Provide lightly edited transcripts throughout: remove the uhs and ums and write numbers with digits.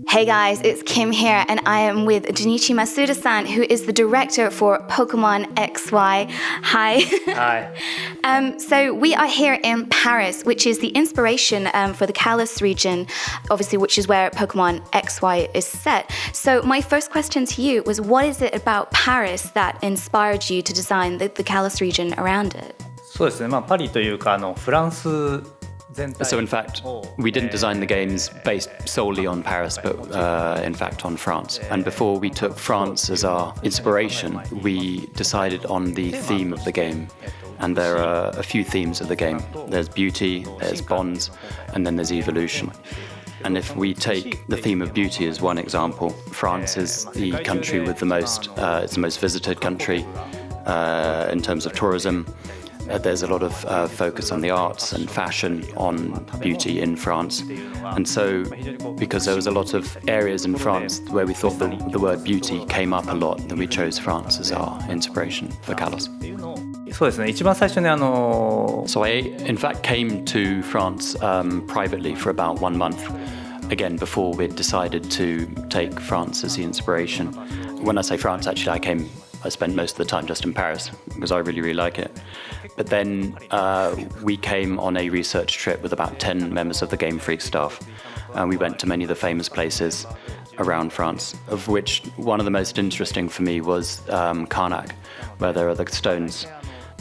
Hey guys, it's Kim here, and I am with Junichi Masuda-san, who is the director for Pokemon XY. Hi. Hi. So we are here in Paris, which is the inspiration for the Kalos region, obviously, which is where Pokemon XY is set. So my first question to you was, what is it about Paris that inspired you to design the Kalos region around it? そうですね。パリというかフランス So in fact, we didn't design the games based solely on Paris, but in fact on France. And before we took France as our inspiration, we decided on the theme of the game. And there are a few themes of the game. There's beauty, there's bonds, and then there's evolution. And if we take the theme of beauty as one example, France is the country with it's the most visited country in terms of tourism. There's a lot of focus on the arts and fashion, on beauty in France. And so, because there was a lot of areas in France where we thought the word beauty came up a lot, then we chose France as our inspiration for Kalos. そうですね。一番最初にSo I, in fact, came to France privately for about 1 month, again, before we'd decided to take France as the inspiration. When I say France, actually, I spent most of the time just in Paris because I really, really like it. But then we came on a research trip with about 10 members of the Game Freak staff. We went to many of the famous places around France, of which one of the most interesting for me was Karnak, where there are the stones.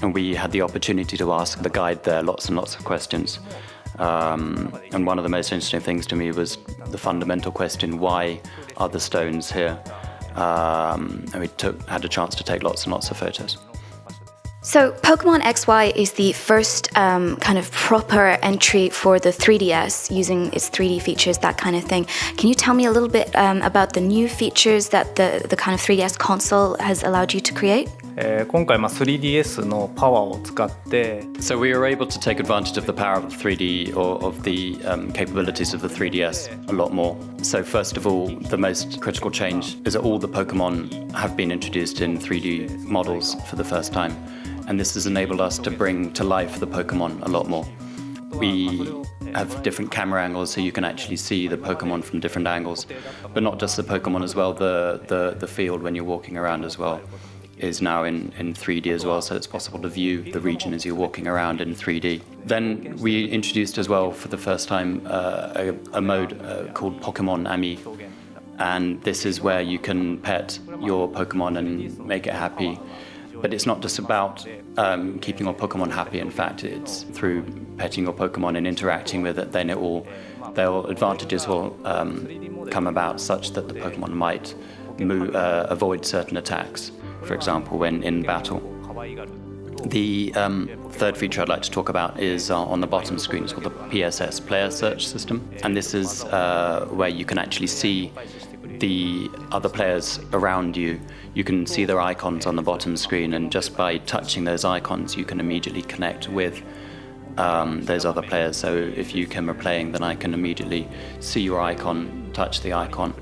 And we had the opportunity to ask the guide there lots and lots of questions. And one of the most interesting things to me was the fundamental question, why are the stones here? And we had a chance to take lots and lots of photos. So Pokemon XY is the first kind of proper entry for the 3DS, using its 3D features, that kind of thing. Can you tell me a little bit about the new features that the kind of 3DS console has allowed you to create? 今回3DS のパワーを使って So we were able to take advantage of the power of 3D or of the capabilities of the 3DS a lot more. So first of all, the most critical change is that all the Pokemon have been introduced in 3D models for the first time. And this has enabled us to bring to life the Pokemon a lot more. We have different camera angles, so you can actually see the Pokemon from different angles. But not just the Pokemon as well, the field when you're walking around as well is now in 3D as well, so it's possible to view the region as you're walking around in 3D. Then we introduced as well for the first time a mode called Pokémon Amie. And this is where you can pet your Pokemon and make it happy. But it's not just about keeping your Pokemon happy. In fact, it's through petting your Pokemon and interacting with it, then their advantages will come about such that the Pokemon might avoid certain attacks, for example, when in battle. The third feature I'd like to talk about is on the bottom screen. It's called the PSS, Player Search System. And this is where you can actually see the other players around you. You can see their icons on the bottom screen, and just by touching those icons, you can immediately connect with those other players. So if you, Kim, are playing, then I can immediately see your icon, touch the icon,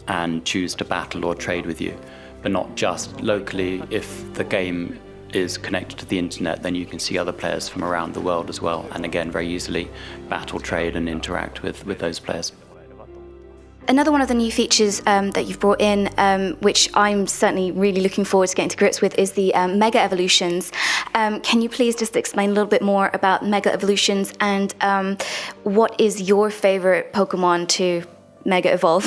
and choose to battle or trade with you. But not just locally. If the game is connected to the internet, then you can see other players from around the world as well, and again, very easily battle, trade, and interact with those players. Another one of the new features that you've brought in, which I'm certainly really looking forward to getting to grips with, is the Mega Evolutions. Can you please just explain a little bit more about Mega Evolutions and what is your favorite Pokemon to Mega Evolve?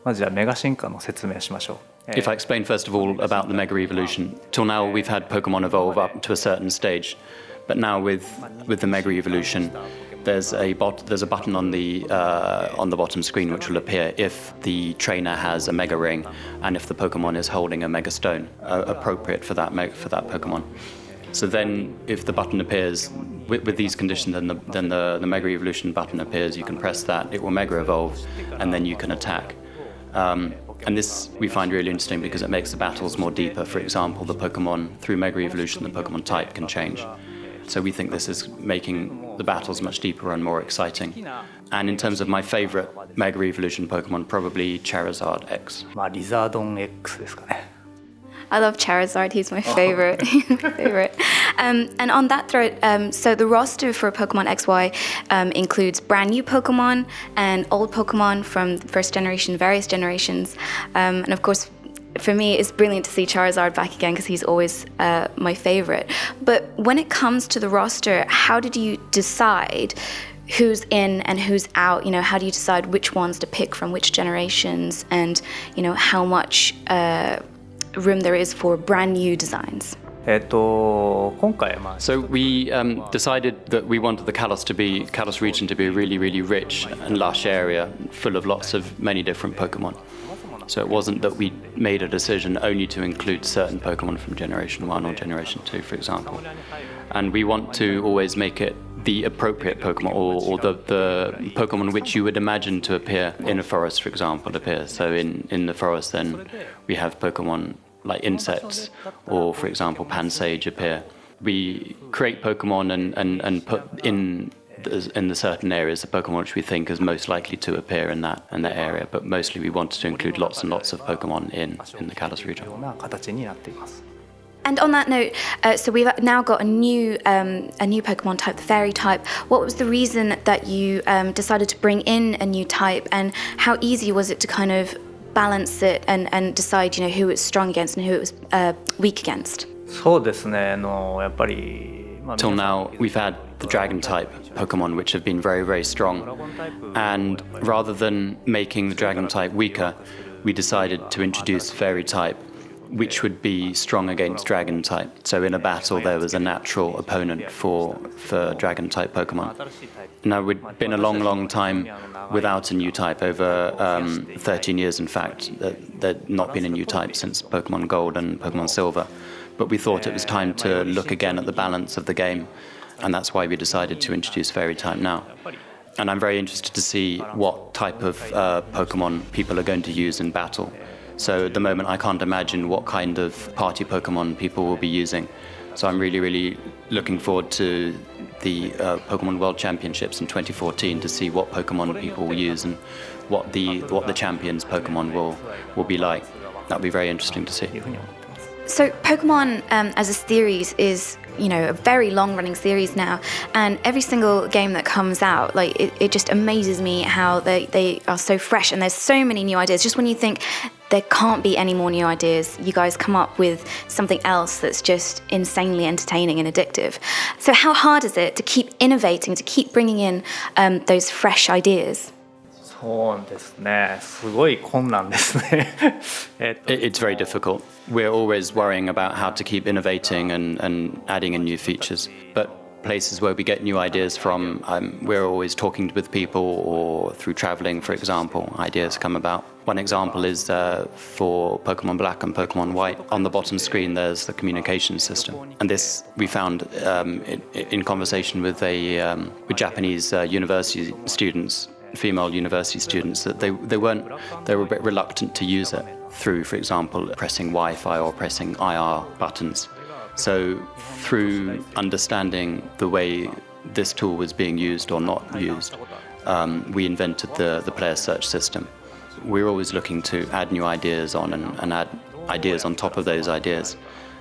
まずじゃあメガ進化の説明しましょう。 If I explain first of all about the Mega Evolution, till now we've had Pokemon evolve up to a certain stage, but now with the Mega Evolution, there's a button on the bottom screen which will appear if the trainer has a Mega Ring and if the Pokemon is holding a Mega Stone appropriate for that Pokemon. So then, if the button appears with these conditions, then the Mega Evolution button appears. You can press that; it will Mega Evolve, and then you can attack. And this we find really interesting because it makes the battles more deeper. For example, the Pokemon, through Mega Evolution, the Pokemon type can change. So we think this is making the battles much deeper and more exciting. And in terms of my favorite Mega Evolution Pokemon, probably Charizard X. リザードン X ですかね。 I love Charizard. He's my favorite. And on that thread, so the roster for Pokemon XY includes brand new Pokemon and old Pokemon from the first generation, various generations. And of course, for me, it's brilliant to see Charizard back again because he's always my favorite. But when it comes to the roster, how did you decide who's in and who's out? You know, how do you decide which ones to pick from which generations, and you know how much room there is for brand new designs? 今回はSo we decided that we wanted the Kalos region to be a really, really rich and lush area full of lots of many different Pokemon. So it wasn't that we made a decision only to include certain Pokemon from Generation 1 or Generation 2, for example. And we want to always make it the appropriate Pokemon, or the Pokemon which you would imagine to appear in a forest, for example, appear. So in the forest, then we have Pokemon like insects, or for example, Pansage appear. We create Pokemon and put in the certain areas the Pokemon which we think is most likely to appear in that area. But mostly we wanted to include lots and lots of Pokemon in the Kalos region. ような形になっています。 And on that note, so we've now got a new Pokemon type, the Fairy type. What was the reason that you decided to bring in a new type, and how easy was it to kind of balance it and decide, you know, who it's strong against and who it was weak against? そうですね。やっぱり、Till now, we've had the Dragon type Pokemon, which have been very, very strong. And rather than making the Dragon type weaker, we decided to introduce Fairy type, which would be strong against Dragon type. So in a battle, there was a natural opponent for Dragon type Pokemon. Now, we'd been a long, long time without a new type, over 13 years, in fact. There'd not been a new type since Pokemon Gold and Pokemon Silver. But we thought it was time to look again at the balance of the game, and that's why we decided to introduce Fairy type now. And I'm very interested to see what type of Pokemon people are going to use in battle. So at the moment, I can't imagine what kind of party Pokemon people will be using. So I'm really, really looking forward to the Pokemon World Championships in 2014 to see what Pokemon people will use and what the champions Pokemon will be like. That'll be very interesting to see. So Pokemon as a series is, you know, a very long-running series now, and every single game that comes out, like it just amazes me how they are so fresh, and there's so many new ideas. Just when you think there can't be any more new ideas, you guys come up with something else that's just insanely entertaining and addictive. So how hard is it to keep innovating, to keep bringing in those fresh ideas? そうですね。すごい困難ですね。It's very difficult. We're always worrying about how to keep innovating and adding in new features. But places where we get new ideas from, we're always talking with people, or through traveling, for example, ideas come about. One example is for Pokemon Black and Pokemon White. On the bottom screen, there's the communication system. And this we found in conversation with Japanese university students, female university students, that they were a bit reluctant to use it through, for example, pressing Wi-Fi or pressing IR buttons. So through understanding the way this tool was being used or not used, we invented the player search system. We're always looking to add new ideas on and add ideas on top of those ideas.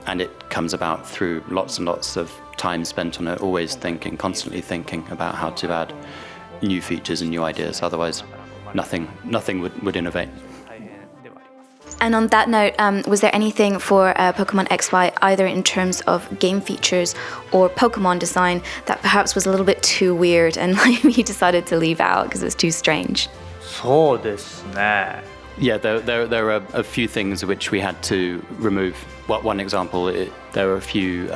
And it comes about through lots and lots of time spent on it, always thinking, constantly thinking about how to add new features and new ideas. Otherwise, nothing would innovate. And on that note, was there anything for Pokemon XY, either in terms of game features or Pokemon design, that perhaps was a little bit too weird and you decided to leave out because it's too strange? そうですね。 Yeah, there are a few things which we had to remove. One example, there are a few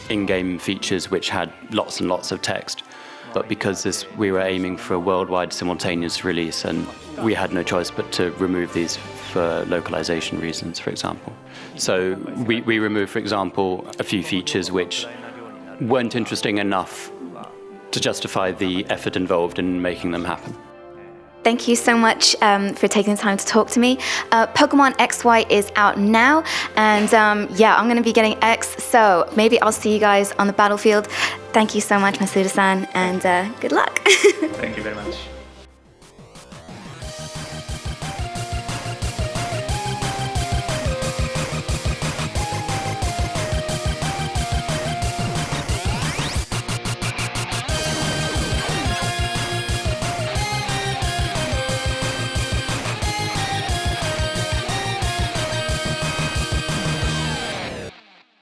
in-game features which had lots and lots of text. But because we were aiming for a worldwide simultaneous release, and we had no choice but to remove these for localization reasons, for example. So we removed, for example, a few features which weren't interesting enough to justify the effort involved in making them happen. Thank you so much for taking the time to talk to me. Pokemon XY is out now, and yeah, I'm going to be getting X, so maybe I'll see you guys on the battlefield. Thank you so much, Masuda-san, and good luck. Thank you very much.